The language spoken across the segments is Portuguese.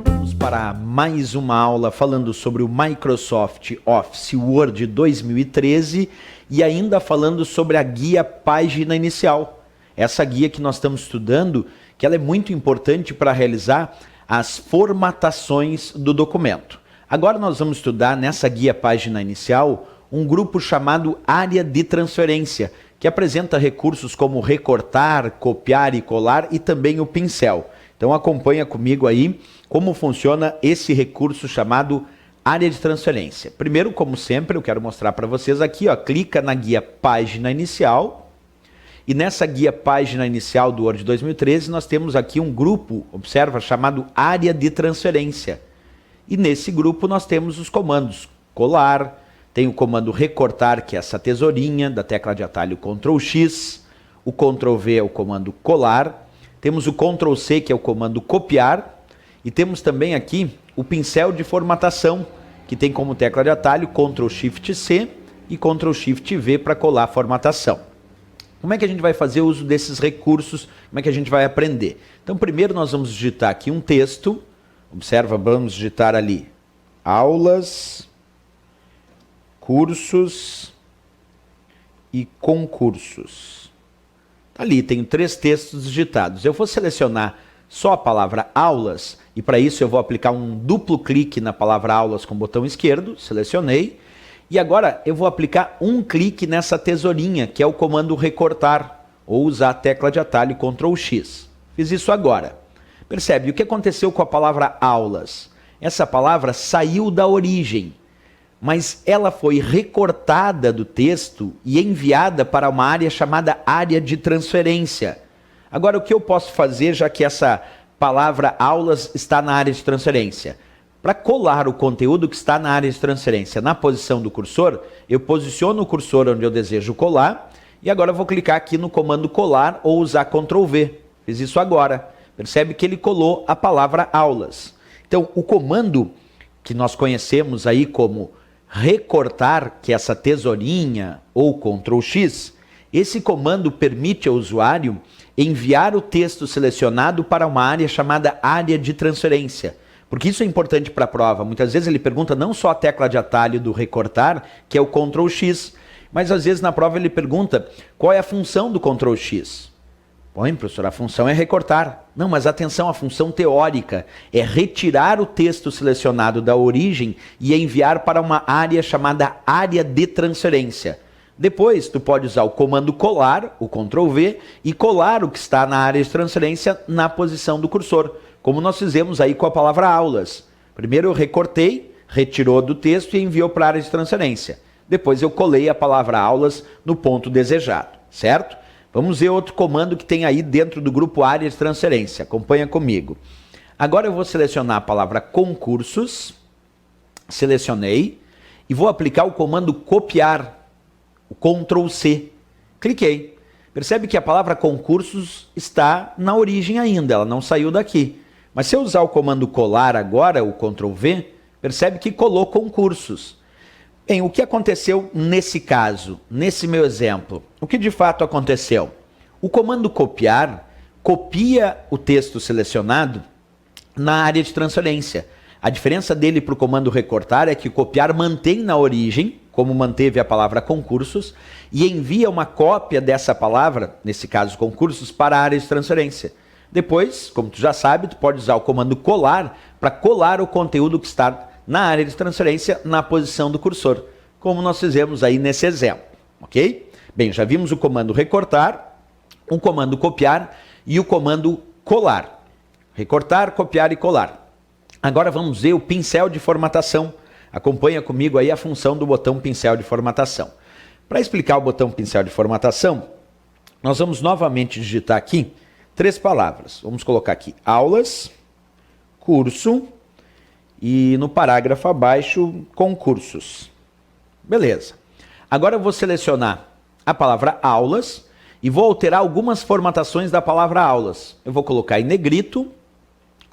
Vamos para mais uma aula falando sobre o Microsoft Office Word 2013 e ainda falando sobre a guia Página Inicial. Essa guia que nós estamos estudando, que ela é muito importante para realizar as formatações do documento. Agora nós vamos estudar nessa guia Página Inicial um grupo chamado Área de Transferência, que apresenta recursos como recortar, copiar e colar e também o pincel. Então acompanha comigo aí como funciona esse recurso chamado Área de Transferência. Primeiro, como sempre, eu quero mostrar para vocês aqui, ó, clica na guia Página Inicial. E nessa guia Página Inicial do Word 2013, nós temos aqui um grupo, observa, chamado Área de Transferência. E nesse grupo nós temos os comandos colar, tem o comando recortar, que é essa tesourinha da tecla de atalho Ctrl X, o Ctrl V é o comando colar, temos o Ctrl C, que é o comando copiar, e temos também aqui o pincel de formatação, que tem como tecla de atalho Ctrl Shift C e Ctrl Shift V para colar a formatação. Como é que a gente vai fazer uso desses recursos? Como é que a gente vai aprender? Então, primeiro nós vamos digitar aqui um texto. Observa, vamos digitar ali aulas, cursos e concursos. Ali tenho 3 textos digitados. Eu vou selecionar só a palavra aulas e para isso eu vou aplicar um duplo clique na palavra aulas com o botão esquerdo. Selecionei. E agora eu vou aplicar um clique nessa tesourinha, que é o comando recortar, ou usar a tecla de atalho Ctrl X. Fiz isso agora. Percebe o que aconteceu com a palavra aulas? Essa palavra saiu da origem, mas ela foi recortada do texto e enviada para uma área chamada área de transferência. Agora, o que eu posso fazer, já que essa palavra aulas está na área de transferência? Para colar o conteúdo que está na área de transferência na posição do cursor, eu posiciono o cursor onde eu desejo colar e agora eu vou clicar aqui no comando colar ou usar Ctrl V. Fiz isso agora. Percebe que ele colou a palavra aulas. Então, o comando que nós conhecemos aí como recortar, que é essa tesourinha ou Ctrl X, esse comando permite ao usuário enviar o texto selecionado para uma área chamada área de transferência. Porque isso é importante para a prova. Muitas vezes ele pergunta não só a tecla de atalho do recortar, que é o Ctrl X, mas às vezes na prova ele pergunta qual é a função do Ctrl X. Bom, professor, a função é recortar. Não, mas atenção, a função teórica é retirar o texto selecionado da origem e enviar para uma área chamada área de transferência. Depois, tu pode usar o comando colar, o Ctrl V, e colar o que está na área de transferência na posição do cursor, como nós fizemos aí com a palavra aulas. Primeiro eu recortei, retirou do texto e enviou para a área de transferência. Depois eu colei a palavra aulas no ponto desejado, certo? Vamos ver outro comando que tem aí dentro do grupo área de transferência. Acompanha comigo. Agora eu vou selecionar a palavra concursos. Selecionei. E vou aplicar o comando copiar. O Ctrl C. Cliquei. Percebe que a palavra concursos está na origem ainda. Ela não saiu daqui. Mas se eu usar o comando colar agora, o Ctrl V, percebe que colou concursos. Bem, o que aconteceu nesse caso, nesse meu exemplo? O que de fato aconteceu? O comando copiar copia o texto selecionado na área de transferência. A diferença dele para o comando recortar é que o copiar mantém na origem, como manteve a palavra concursos, e envia uma cópia dessa palavra, nesse caso concursos, para a área de transferência. Depois, como tu já sabe, tu pode usar o comando colar para colar o conteúdo que está na área de transferência, na posição do cursor, como nós fizemos aí nesse exemplo, ok? Bem, já vimos o comando recortar, o comando copiar e o comando colar. Recortar, copiar e colar. Agora vamos ver o pincel de formatação. Acompanha comigo aí a função do botão pincel de formatação. Para explicar o botão pincel de formatação, nós vamos novamente digitar aqui 3 palavras. Vamos colocar aqui aulas, curso, e no parágrafo abaixo, concursos. Beleza. Agora eu vou selecionar a palavra aulas e vou alterar algumas formatações da palavra aulas. Eu vou colocar em negrito,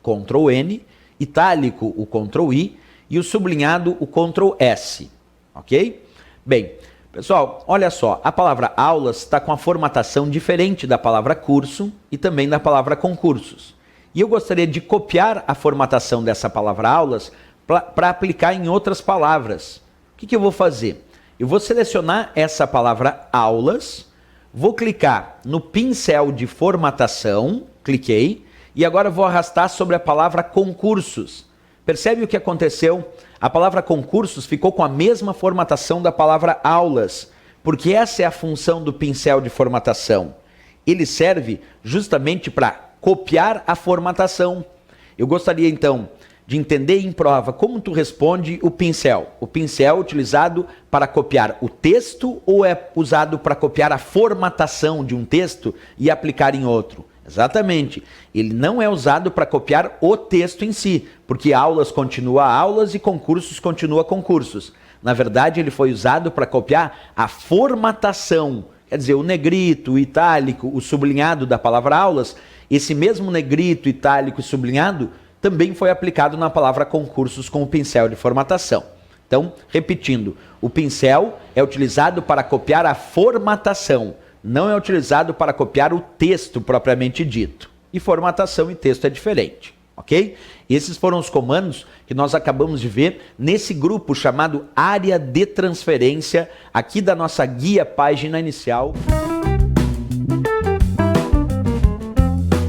Ctrl N, itálico o Ctrl I e o sublinhado o Ctrl S. Ok? Bem, pessoal, olha só, a palavra aulas está com a formatação diferente da palavra curso e também da palavra concursos. E eu gostaria de copiar a formatação dessa palavra aulas para aplicar em outras palavras. O que eu vou fazer? Eu vou selecionar essa palavra aulas, vou clicar no pincel de formatação, cliquei, e agora vou arrastar sobre a palavra concursos. Percebe o que aconteceu? A palavra concursos ficou com a mesma formatação da palavra aulas, porque essa é a função do pincel de formatação. Ele serve justamente para copiar a formatação. Eu gostaria então de entender em prova como tu responde o pincel. O pincel é utilizado para copiar o texto ou é usado para copiar a formatação de um texto e aplicar em outro? Exatamente. Ele não é usado para copiar o texto em si, porque aulas continua aulas e concursos continua concursos. Na verdade, ele foi usado para copiar a formatação. Quer dizer, o negrito, o itálico, o sublinhado da palavra aulas, esse mesmo negrito, itálico e sublinhado também foi aplicado na palavra concursos com o pincel de formatação. Então, repetindo, o pincel é utilizado para copiar a formatação, não é utilizado para copiar o texto propriamente dito. E formatação e texto é diferente, ok? Esses foram os comandos que nós acabamos de ver nesse grupo chamado área de transferência, aqui da nossa guia página inicial.